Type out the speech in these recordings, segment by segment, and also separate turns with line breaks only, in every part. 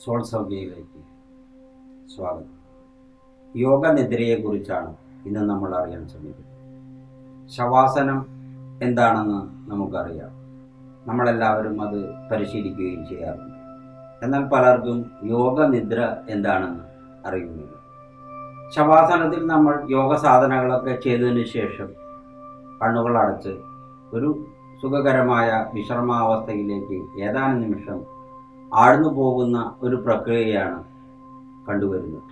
സോൾസൗഖ്യയിലേക്ക് സ്വാഗതം. യോഗനിദ്രയെക്കുറിച്ചാണ് ഇന്ന് നമ്മൾ അറിയാൻ ശ്രമിക്കുന്നത്. ശവാസനം എന്താണെന്ന് നമുക്കറിയാം. നമ്മളെല്ലാവരും അത് പരിശീലിക്കുകയും ചെയ്യാറുണ്ട്. എന്നാൽ പലർക്കും യോഗനിദ്ര എന്താണെന്ന് അറിയുന്നില്ല. ശവാസനത്തിൽ നമ്മൾ യോഗ സാധനങ്ങളൊക്കെ ചെയ്തതിന് ശേഷം കണ്ണുകൾ അടച്ച് ഒരു സുഖകരമായ വിശ്രമാവസ്ഥയിലേക്ക് ഏതാനും നിമിഷം ആഴ്ന്നു പോകുന്ന ഒരു പ്രക്രിയയാണ് കണ്ടുവരുന്നത്.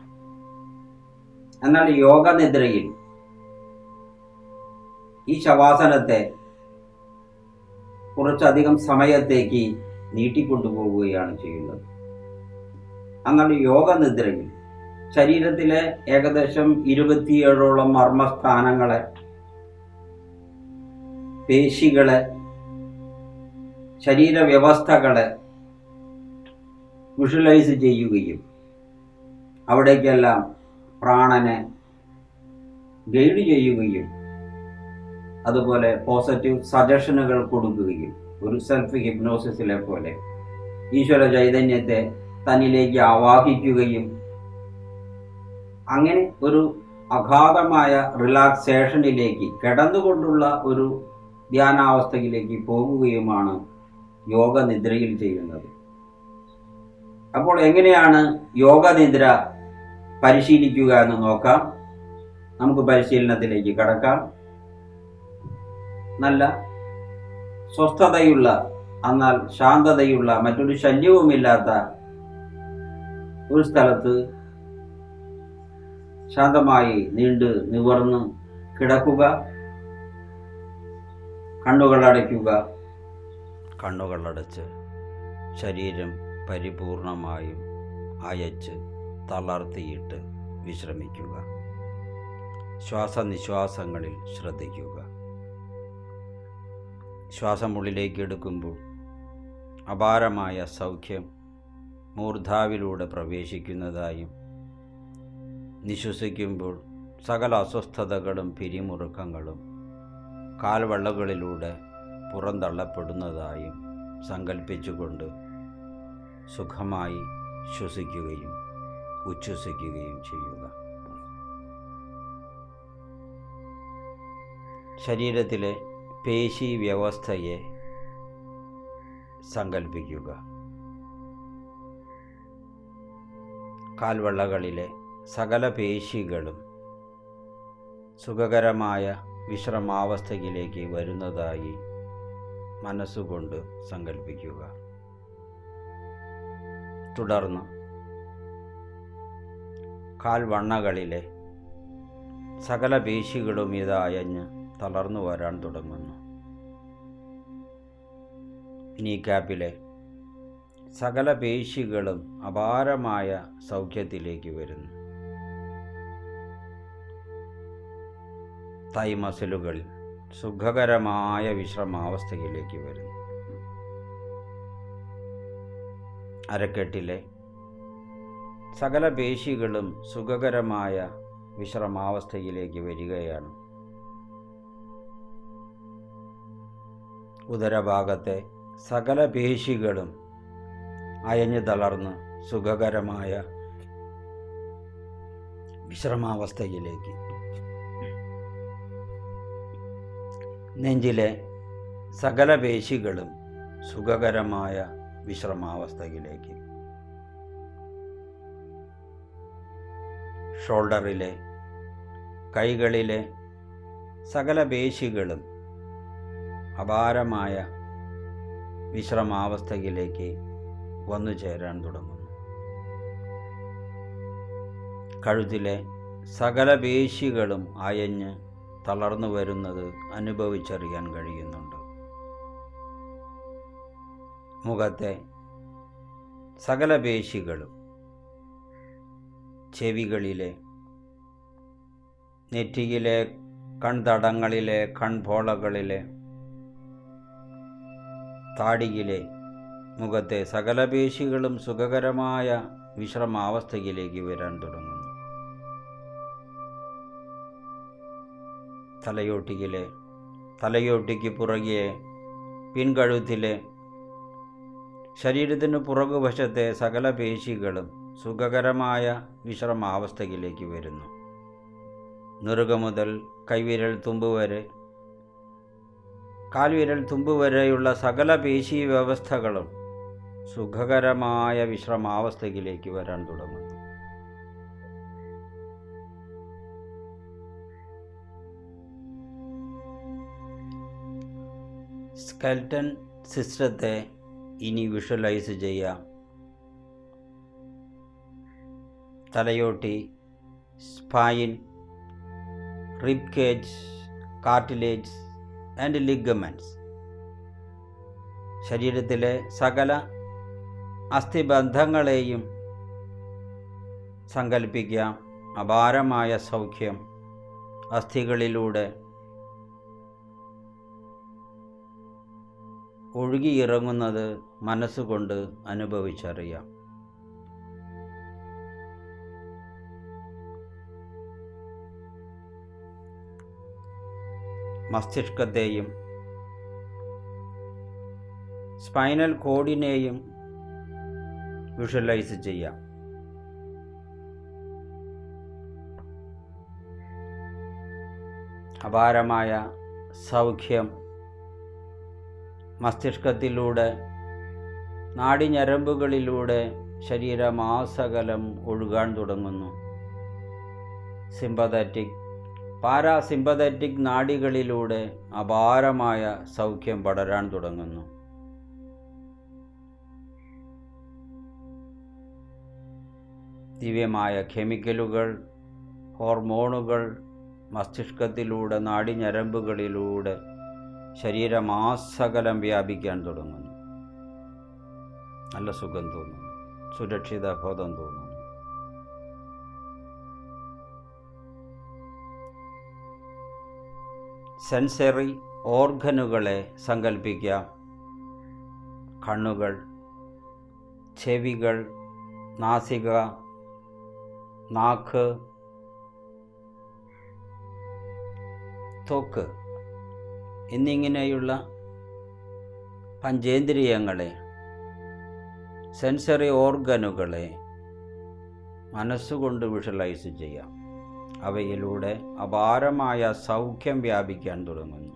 എന്നാൽ യോഗനിദ്രയിൽ ഈ ശവാസനത്തെ കുറച്ചധികം സമയത്തേക്ക് നീട്ടിക്കൊണ്ടുപോവുകയാണ് ചെയ്യുന്നത്. എന്നാൽ യോഗനിദ്രയിൽ ശരീരത്തിലെ ഏകദേശം 27ഓളം മർമ്മസ്ഥാനങ്ങളെ, പേശികളെ, ശരീരവ്യവസ്ഥകളെ വിഷ്വലൈസ് ചെയ്യുകയും അവിടേക്കെല്ലാം പ്രാണനെ ഗൈഡ് ചെയ്യുകയും അതുപോലെ പോസിറ്റീവ് സജഷനുകൾ കൊടുക്കുകയും ഒരു സെൽഫ് ഹിപ്നോസിസിലെ പോലെ ഈശ്വര ചൈതന്യത്തെ തന്നിലേക്ക് ആവാഹിക്കുകയും അങ്ങനെ ഒരു അഗാധമായ റിലാക്സേഷനിലേക്ക് കിടന്നുകൊണ്ടുള്ള ഒരു ധ്യാനാവസ്ഥയിലേക്ക് പോകുകയുമാണ് യോഗനിദ്രയിൽ ചെയ്യുന്നത്. അപ്പോൾ എങ്ങനെയാണ് യോഗനിദ്ര പരിശീലിക്കുക എന്ന് നോക്കാം. നമുക്ക് പരിശീലനത്തിലേക്ക് കടക്കാം. നല്ല സ്വസ്ഥതയുള്ള, എന്നാൽ ശാന്തതയുള്ള, മറ്റൊരു ശല്യവുമില്ലാത്ത ഒരു സ്ഥലത്ത് ശാന്തമായി നീണ്ട് നിവർന്ന് കിടക്കുക. കണ്ണുകളടച്ച് ശരീരം പരിപൂർണമായും അയച്ച് തളർത്തിയിട്ട് വിശ്രമിക്കുക. ശ്വാസനിശ്വാസങ്ങളിൽ ശ്രദ്ധിക്കുക. ശ്വാസം ഉള്ളിലേക്ക് എടുക്കുമ്പോൾ അപാരമായ സൗഖ്യം മൂർധാവിലൂടെ പ്രവേശിക്കുന്നതായും നിശ്വസിക്കുമ്പോൾ സകല അസ്വസ്ഥതകളും പിരിമുറുക്കങ്ങളും കാൽവള്ളകളിലൂടെ പുറന്തള്ളപ്പെടുന്നതായും സങ്കല്പിച്ചുകൊണ്ട് സുഖമായി ശ്വസിക്കുകയും ഉച്ഛ്വസിക്കുകയും ചെയ്യുക. ശരീരത്തിലെ പേശി വ്യവസ്ഥയെ സങ്കല്പിക്കുക. കാൽവള്ളകളിലെ സകല പേശികളും സുഖകരമായ വിശ്രമാവസ്ഥയിലേക്ക് വരുന്നതായി മനസ്സുകൊണ്ട് സങ്കല്പിക്കുക. തുടർന്ന് കാൽവണ്ണകളിലെ സകല പേശികളും ഇതയഞ്ഞ് തളർന്നു വരാൻ തുടങ്ങുന്നു. നീക്കാപ്പിലെ സകല പേശികളും അപാരമായ സൗഖ്യത്തിലേക്ക് വരുന്നു. തൈ മസിലുകൾ സുഖകരമായ വിശ്രമാവസ്ഥയിലേക്ക് വരുന്നു. അരക്കെട്ടിലെ സകല പേശികളും സുഖകരമായ വിശ്രമാവസ്ഥയിലേക്ക് വരികയാണ്. ഉദരഭാഗത്തെ സകല പേശികളും അയഞ്ഞു തളർന്ന് സുഖകരമായ വിശ്രമാവസ്ഥയിലേക്ക്. നെഞ്ചിലെ സകല പേശികളും സുഖകരമായ വിശ്രമാവസ്ഥയിലേക്ക്. ഷോൾഡറിലെ, കൈകളിലെ സകല പേശികളും അപാരമായ വിശ്രമാവസ്ഥയിലേക്ക് വന്നു ചേരാൻ തുടങ്ങുന്നു. കഴുത്തിലെ സകല പേശികളും അയഞ്ഞ് തളർന്നു വരുന്നത് അനുഭവിച്ചറിയാൻ കഴിയുന്നുണ്ട്. മുഖത്തെ സകല പേശികളും, ചെവികളിലെ, നെറ്റിയിലെ കൺതടങ്ങളിലെ, കൺപോളകളിലെ, താടിയിലെ, മുഖത്തെ സകല പേശികളും സുഖകരമായ വിശ്രമാവസ്ഥയിലേക്ക് വരാൻ തുടങ്ങുന്നു. തലയോട്ടിക്ക് പുറകെ പിൻകഴുത്തിലെ ശരീരത്തിന് പുറകുവശത്തെ സകല പേശികളും സുഖകരമായ വിശ്രമാവസ്ഥയിലേക്ക് വരുന്നു. നെറുക മുതൽ കൈവിരൽ തുമ്പ് വരെ, കാൽവിരൽ തുമ്പ് വരെയുള്ള സകല പേശി വ്യവസ്ഥകളും സുഖകരമായ വിശ്രമാവസ്ഥയിലേക്ക് വരാൻ തുടങ്ങുന്നു. സ്കെൽട്ടൻ സിസ്റ്റത്തെ ഇനി വിഷ്വലൈസ് ചെയ്യാം. തലയോട്ടി, spine, rib cage, cartilage and ligaments. ശരീരത്തിലെ സകല അസ്ഥിബന്ധങ്ങളെയും സങ്കല്പിക്കാം. അപാരമായ സൗഖ്യം അസ്ഥികളിലൂടെ ഒഴുകിയിറങ്ങുന്നത് മനസ്സുകൊണ്ട് അനുഭവിച്ചറിയാം. മസ്തിഷ്കത്തെയും സ്പൈനൽ കോഡിനെയും വിഷ്വലൈസ് ചെയ്യാം. അപാരമായ സൗഖ്യം മസ്തിഷ്കത്തിലൂടെ, നാഡിഞരമ്പുകളിലൂടെ ശരീരമാസകലം ഒഴുകാൻ തുടങ്ങുന്നു. സിമ്പതറ്റിക്, പാരാസിമ്പതറ്റിക് നാഡികളിലൂടെ അപാരമായ സൗഖ്യം പടരാൻ തുടങ്ങുന്നു. ദിവ്യമായ കെമിക്കലുകൾ, ഹോർമോണുകൾ മസ്തിഷ്കത്തിലൂടെ, നാഡിഞരമ്പുകളിലൂടെ ശരീരമാസകലം വ്യാപിക്കാൻ തുടങ്ങുന്നു. നല്ല സുഖം തോന്നുന്നു, സുരക്ഷിത ബോധം തോന്നുന്നു. സെൻസറി ഓർഗനുകളെ സങ്കല്പിക്കാം. കണ്ണുകൾ, ചെവികൾ, നാസിക, നാക്ക്, ത്വക്ക് എന്നിങ്ങനെയുള്ള പഞ്ചേന്ദ്രിയങ്ങളെ, സെൻസറി ഓർഗനുകളെ മനസ്സുകൊണ്ട് വിഷ്വലൈസ് ചെയ്യാം. അവയിലൂടെ അപാരമായ സൗഖ്യം വ്യാപിക്കാൻ തുടങ്ങുന്നു.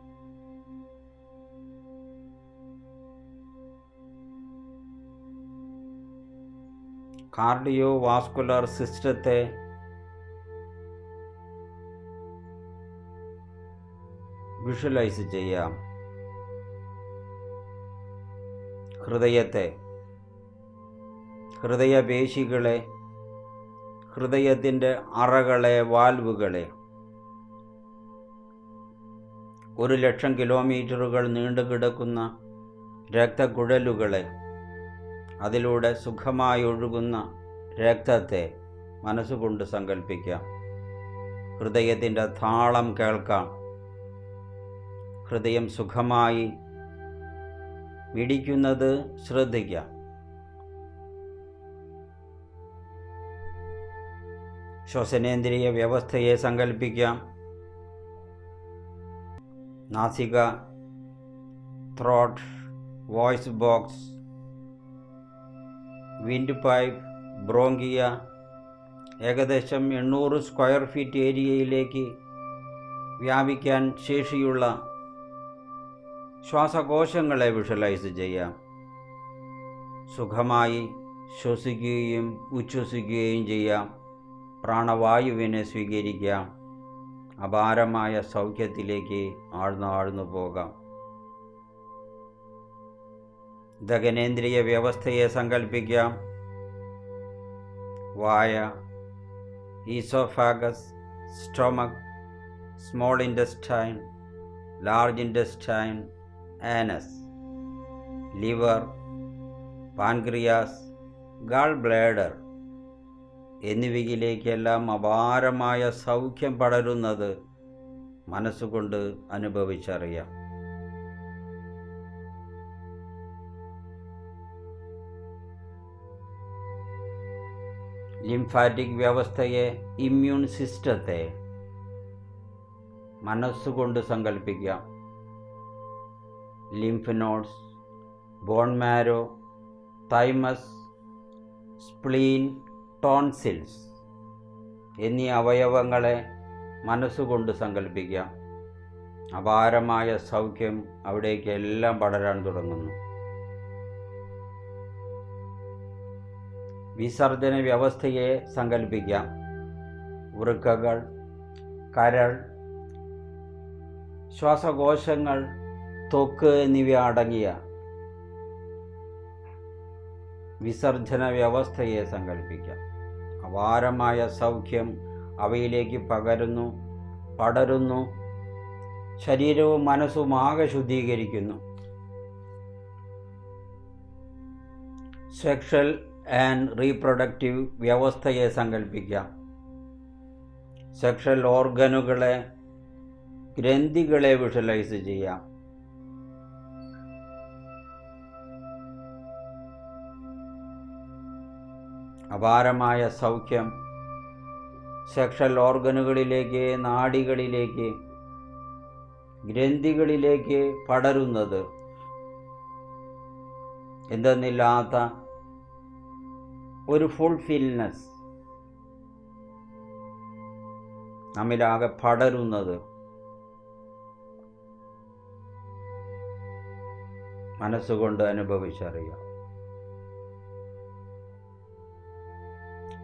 കാർഡിയോ വാസ്കുലർ സിസ്റ്റത്തെ വിഷ്വലൈസ് ചെയ്യാം. ഹൃദയത്തെ, ഹൃദയപേശികളെ, ഹൃദയത്തിൻ്റെ അറകളെ, വാൽവുകളെ, 1,00,000 കിലോമീറ്ററുകൾ നീണ്ടുകിടക്കുന്ന രക്തക്കുഴലുകളെ, അതിലൂടെ സുഖമായി ഒഴുകുന്ന രക്തത്തെ മനസ്സുകൊണ്ട് സങ്കല്പിക്കാം. ഹൃദയത്തിൻ്റെ താളം കേൾക്കാം. ഹൃദയം സുഖമായി മിടിക്കുന്നത് ശ്രദ്ധിക്കാം. ശ്വസനേന്ദ്രിയ വ്യവസ്ഥയെ സങ്കല്പിക്കാം. നാസിക, throat, voice box, windpipe, bronchia, ഏകദേശം 800 സ്ക്വയർ ഫീറ്റ് ഏരിയയിലേക്ക് വ്യാപിക്കാൻ ശേഷിയുള്ള ശ്വാസകോശങ്ങളെ വിഷ്വലൈസ് ചെയ്യാം. സുഖമായി ശ്വസിക്കുകയും ഉച്ഛ്വസിക്കുകയും ചെയ്യാം. പ്രാണവായുവിനെ സ്വീകരിക്കാം. അപാരമായ സൗഖ്യത്തിലേക്ക് ആഴ്ന്നു പോകാം. ദഹനേന്ദ്രിയ വ്യവസ്ഥയെ സങ്കല്പിക്കാം. വായ, oesophagus, stomach, small intestine, large intestine, anus, liver, pancreas, gall bladder എന്നിവയിലേക്കെല്ലാം അപാരമായ സൗഖ്യം പടരുന്നത് മനസ്സുകൊണ്ട് അനുഭവിച്ചറിയാം. ലിംഫാറ്റിക് വ്യവസ്ഥയെ, ഇമ്മ്യൂൺ സിസ്റ്റത്തെ മനസ്സുകൊണ്ട് സങ്കല്പിക്കാം. Lymph nodes, bone marrow, thymus, spleen, tonsils എന്നീ അവയവങ്ങളെ മനസ്സുകൊണ്ട് സങ്കല്പിക്കാം. അപാരമായ സൗഖ്യം അവിടേക്ക് എല്ലാം പടരാൻ തുടങ്ങുന്നു. വിസർജന വ്യവസ്ഥയെ സങ്കല്പിക്കാം. വൃക്കകൾ, കരൾ, ശ്വാസകോശങ്ങൾ, ത്വക്ക് എന്നിവ അടങ്ങിയ വിസർജന വ്യവസ്ഥയെ സങ്കല്പിക്കാം. അപാരമായ സൗഖ്യം അവയിലേക്ക് പടരുന്നു. ശരീരവും മനസ്സും ആകെ ശുദ്ധീകരിക്കുന്നു. സെക്ഷൽ ആൻഡ് റീപ്രൊഡക്റ്റീവ് വ്യവസ്ഥയെ സങ്കല്പിക്കാം. സെക്ഷൽ ഓർഗനുകളെ, ഗ്രന്ഥികളെ വിഷ്വലൈസ് ചെയ്യാം. അപാരമായ സൗഖ്യം സെക്ഷൽ ഓർഗനുകളിലേക്ക്, നാഡികളിലേക്ക്, ഗ്രന്ഥികളിലേക്ക് പടരുന്നത് എന്തെന്നില്ലാത്ത ഒരു ഫുൾഫിൽനെസ് നമ്മിലാകെ പടരുന്നത് മനസ്സുകൊണ്ട് അനുഭവിച്ചറിയാം.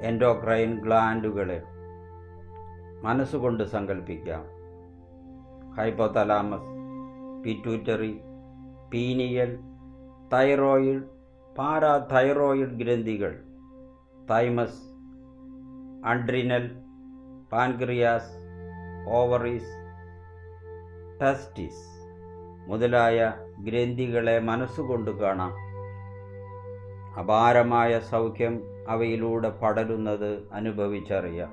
എൻഡോക്രൈൻ ഗ്ലാൻഡുകളെ മനസ്സുകൊണ്ട് സങ്കല്പിക്കാം. Hypothalamus, pituitary, pineal, thyroid, parathyroid ഗ്രന്ഥികൾ, thymus, adrenal, pancreas, ovaries, testis മുതലായ ഗ്രന്ഥികളെ മനസ്സുകൊണ്ട് കാണാം. അപാരമായ സൗഖ്യം അവയിലൂടെ പടരുന്നത് അനുഭവിച്ചറിയാം.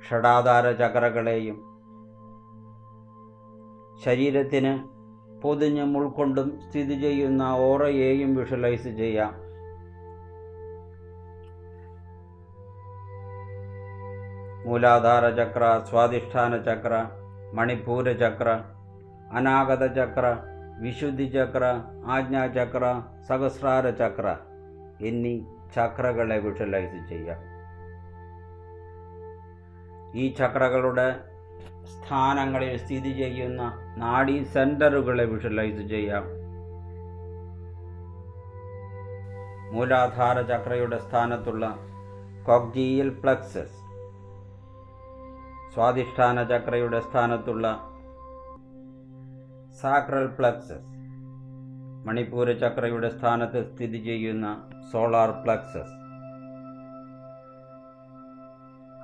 ഷഡാധാര ചക്രകളെയും ശരീരത്തിന് പൊതിഞ്ഞും ഉൾക്കൊണ്ടും സ്ഥിതി ചെയ്യുന്ന ഓറയെയും വിഷ്വലൈസ് ചെയ്യാം. മൂലാധാര ചക്ര, സ്വാധിഷ്ഠാന ചക്ര, മണിപ്പൂര ചക്ര, അനാഗത ചക്ര, വിശുദ്ധി ചക്ര, ആജ്ഞാചക്ര, സഹസ്രാര ചക്ര എന്നീ ചക്രകളെ വിഷ്വലൈസ് ചെയ്യാം. ഈ ചക്രകളുടെ സ്ഥാനങ്ങളിൽ സ്ഥിതി ചെയ്യുന്ന നാഡീ സെന്ററുകളെ വിഷ്വലൈസ് ചെയ്യാം. മൂലാധാര ചക്രയുടെ സ്ഥാനത്തുള്ള കോക്ജിയൽ പ്ലക്സസ്, സ്വാധിഷ്ഠാന ചക്രയുടെ സ്ഥാനത്തുള്ള സാക്രൽ പ്ലക്സസ്, മണിപ്പൂര ചക്രയുടെ സ്ഥാനത്ത് സ്ഥിതി ചെയ്യുന്ന സോളാർ പ്ലക്സസ്,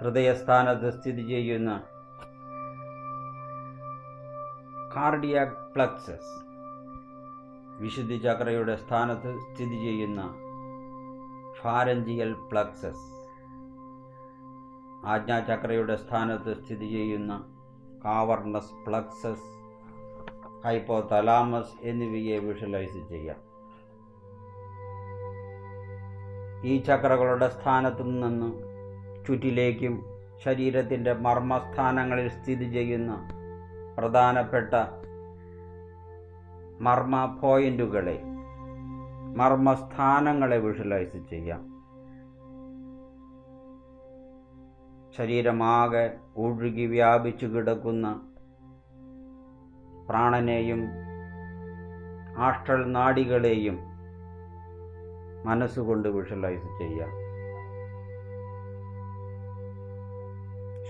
ഹൃദയസ്ഥാനത്ത് സ്ഥിതി ചെയ്യുന്ന കാർഡിയാക് പ്ലക്സസ്, വിശുദ്ധി ചക്രയുടെ സ്ഥാനത്ത് സ്ഥിതി ചെയ്യുന്ന ഫാരഞ്ചിയൽ പ്ലക്സസ്, ആജ്ഞാചക്രയുടെ സ്ഥാനത്ത് സ്ഥിതി ചെയ്യുന്ന കാവർണസ് പ്ലക്സസ്, ഹൈപ്പോതലാമസ് എന്നിവയെ വിഷ്വലൈസ് ചെയ്യാം. ഈ ചക്രകളുടെ സ്ഥാനത്തു നിന്ന് ചുറ്റിലേക്കും ശരീരത്തിൻ്റെ മർമ്മസ്ഥാനങ്ങളിൽ സ്ഥിതി ചെയ്യുന്ന പ്രധാനപ്പെട്ട മർമ്മ പോയിന്റുകളെ, മർമ്മസ്ഥാനങ്ങളെ വിഷ്വലൈസ് ചെയ്യാം. ശരീരമാകെ ഒഴുകി വ്യാപിച്ചു കിടക്കുന്ന പ്രാണനെയും ആഷ്ട്രൽ നാഡികളെയും മനസ്സുകൊണ്ട് വിഷ്വലൈസ് ചെയ്യാം.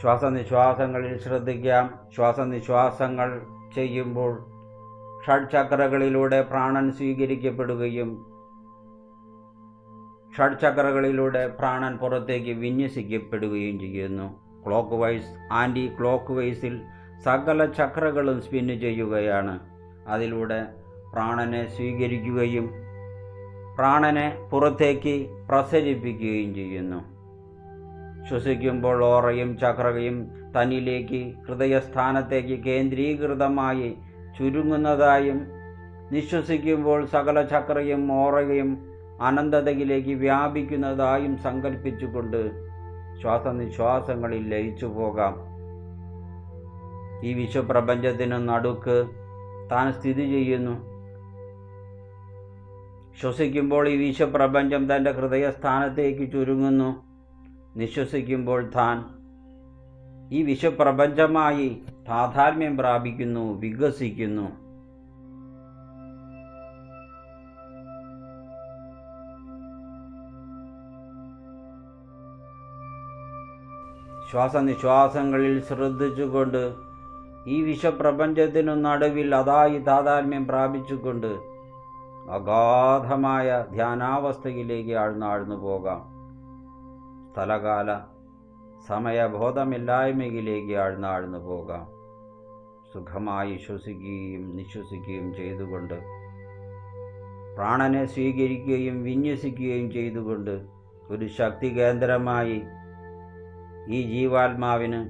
ശ്വാസനിശ്വാസങ്ങളിൽ ശ്രദ്ധിക്കാം. ശ്വാസനിശ്വാസങ്ങൾ ചെയ്യുമ്പോൾ ഷഡ്ചക്രകളിലൂടെ പ്രാണൻ സ്വീകരിക്കപ്പെടുകയും ഷഡ്ചക്രകളിലൂടെ പ്രാണൻ പുറത്തേക്ക് വിന്യസിക്കപ്പെടുകയും ചെയ്യുന്നു. ക്ലോക്ക് വൈസ്, ആൻറ്റി ക്ലോക്ക് വൈസിൽ സകല ചക്രകളും സ്പിന്ന് ചെയ്യുകയാണ്. അതിലൂടെ പ്രാണനെ സ്വീകരിക്കുകയും പ്രാണനെ പുറത്തേക്ക് പ്രസരിപ്പിക്കുകയും ചെയ്യുന്നു. ശ്വസിക്കുമ്പോൾ ഓറയും ചക്രയും തന്നിലേക്ക്, ഹൃദയസ്ഥാനത്തേക്ക് കേന്ദ്രീകൃതമായി ചുരുങ്ങുന്നതായും നിശ്വസിക്കുമ്പോൾ സകല ചക്രയും ഓറയും അനന്തതയിലേക്ക് വ്യാപിക്കുന്നതായും സങ്കല്പിച്ചുകൊണ്ട് ശ്വാസനിശ്വാസങ്ങളിൽ ലയിച്ചു പോകാം. ഈ വിശ്വപ്രപഞ്ചത്തിന് നടുക്ക് താൻ സ്ഥിതി ചെയ്യുന്നു. ശ്വസിക്കുമ്പോൾ ഈ വിശ്വപ്രപഞ്ചം തൻ്റെ ഹൃദയസ്ഥാനത്തേക്ക് ചുരുങ്ങുന്നു. നിശ്വസിക്കുമ്പോൾ താൻ ഈ വിശ്വപ്രപഞ്ചമായി താതാത്മ്യം പ്രാപിക്കുന്നു, വികസിക്കുന്നു. ശ്വാസനിശ്വാസങ്ങളിൽ ശ്രദ്ധിച്ചുകൊണ്ട് ഈ വിശ്വപ്രപഞ്ചത്തിനു നടുവിൽ അതായി താതാത്മ്യം പ്രാപിച്ചുകൊണ്ട് അഗാധമായ ധ്യാനാവസ്ഥയിലേക്ക് ആഴ്ന്നാഴ്ന്നു പോകാം. സ്ഥലകാല സമയബോധമില്ലായ്മയിലേക്ക് ആഴ്ന്നാഴ്ന്നു പോകാം. സുഖമായി ശ്വസിക്കുകയും നിശ്വസിക്കുകയും ചെയ്തുകൊണ്ട്, പ്രാണനെ സ്വീകരിക്കുകയും വിന്യസിക്കുകയും ചെയ്തുകൊണ്ട് ഒരു ശക്തി കേന്ദ്രമായി ഈ ജീവാത്മാവിന്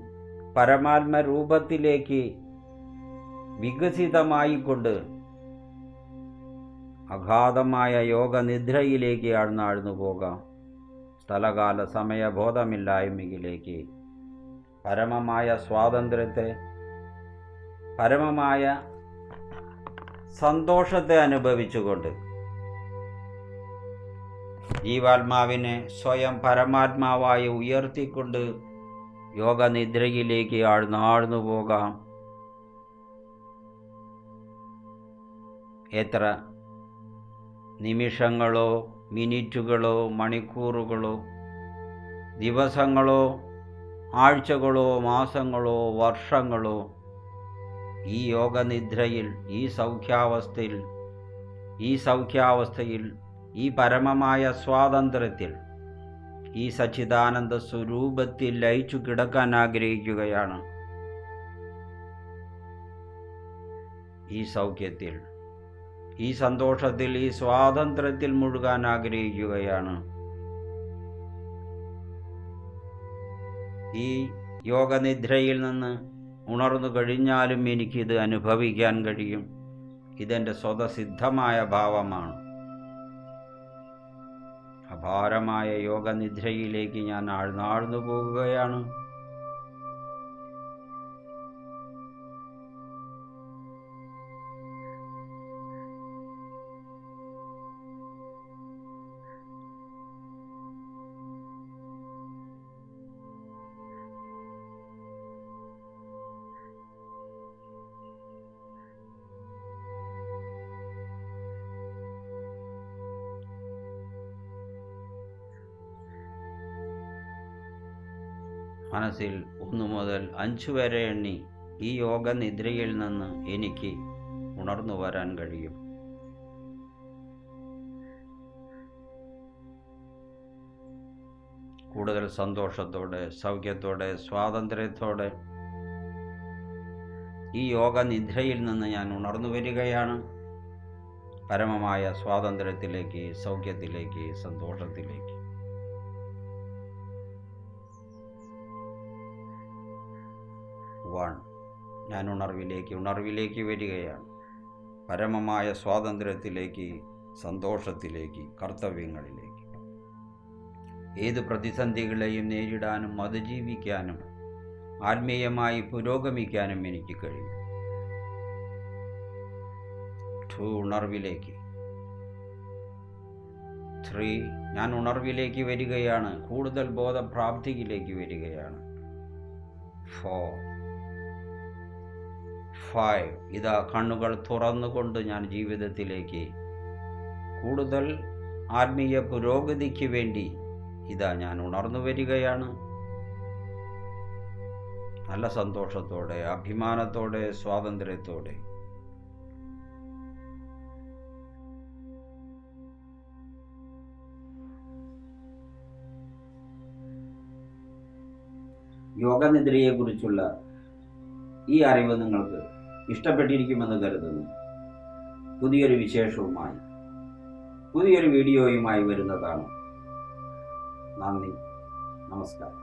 പരമാത്മരൂപത്തിലേക്ക് വികസിതമായിക്കൊണ്ട് അഗാധമായ യോഗനിദ്രയിലേക്ക് ആഴ്ന്നാഴ്ന്നു പോകാം. സ്ഥലകാല സമയബോധമില്ലായ്മയിലേക്ക് പരമമായ സ്വാതന്ത്ര്യത്തെ, പരമമായ സന്തോഷത്തെ അനുഭവിച്ചുകൊണ്ട് ജീവാത്മാവിനെ സ്വയം പരമാത്മാവായി ഉയർത്തിക്കൊണ്ട് യോഗനിദ്രയിലേക്ക് ആഴ്ന്നാഴ്ന്നു പോകാം. എത്ര നിമിഷങ്ങളോ മിനിറ്റുകളോ മണിക്കൂറുകളോ ദിവസങ്ങളോ ആഴ്ചകളോ മാസങ്ങളോ വർഷങ്ങളോ ഈ യോഗനിദ്രയിൽ, ഈ സൗഖ്യാവസ്ഥയിൽ, ഈ പരമമായ സ്വാതന്ത്ര്യത്തിൽ, ഈ സച്ചിദാനന്ദ സ്വരൂപത്തിൽ ലയിച്ചു കിടക്കാൻ ആഗ്രഹിക്കുകയാണ്. ഈ സൗഖ്യത്തിൽ, ഈ സന്തോഷത്തിൽ, ഈ സ്വാതന്ത്ര്യത്തിൽ മുഴുകാൻ ആഗ്രഹിക്കുകയാണ്. ഈ യോഗനിദ്രയിൽ നിന്ന് ഉണർന്നു കഴിഞ്ഞാലും എനിക്കിത് അനുഭവിക്കാൻ കഴിയും. ഇതെൻ്റെ സ്വതസിദ്ധമായ ഭാവമാണ്. അപാരമായ യോഗനിദ്രയിലേക്ക് ഞാൻ ആഴ്ന്നാഴ്ന്നു പോകുകയാണ്. മനസ്സിൽ 1 മുതൽ 5 വരെ എണ്ണി ഈ യോഗനിദ്രയിൽ നിന്ന് എനിക്ക് ഉണർന്നു വരാൻ കഴിയും. കൂടുതൽ സന്തോഷത്തോടെ, സൗഖ്യത്തോടെ, സ്വാതന്ത്ര്യത്തോടെ ഈ യോഗനിദ്രയിൽ നിന്ന് ഞാൻ ഉണർന്നു വരികയാണ്. പരമമായ സ്വാതന്ത്ര്യത്തിലേക്ക്, സൗഖ്യത്തിലേക്ക്, സന്തോഷത്തിലേക്ക്. ഞാൻ ഉണർവിലേക്ക് വരികയാണ്. പരമമായ സ്വാതന്ത്ര്യത്തിലേക്ക്, സന്തോഷത്തിലേക്ക്, കർത്തവ്യങ്ങളിലേക്ക്. ഏത് പ്രതിസന്ധികളെയും നേരിടാനും അതിജീവിക്കാനും ആത്മീയമായി പുരോഗമിക്കാനും എനിക്ക് കഴിയും. ഉണർവിലേക്ക്. 3 ഞാൻ ഉണർവിലേക്ക് വരികയാണ്. കൂടുതൽ ബോധപ്രാപ്തിയിലേക്ക് വരികയാണ്. 4 5 ഇതാ കണ്ണുകൾ തുറന്നുകൊണ്ട് ഞാൻ ജീവിതത്തിലേക്ക് കൂടുതൽ ആത്മീയ പുരോഗതിക്ക് വേണ്ടി ഇതാ ഞാൻ ഉണർന്നു വരികയാണ്. നല്ല സന്തോഷത്തോടെ, അഭിമാനത്തോടെ, സ്വാതന്ത്ര്യത്തോടെ. യോഗനിദ്രയെക്കുറിച്ചുള്ള ഈ അറിവ് നിങ്ങൾക്ക് ഇഷ്ടപ്പെട്ടിരിക്കുമെന്ന് കരുതുന്നു. പുതിയൊരു വിശേഷവുമായി, പുതിയൊരു വീഡിയോയുമായി വരുന്നതാണ്. നന്ദി, നമസ്കാരം.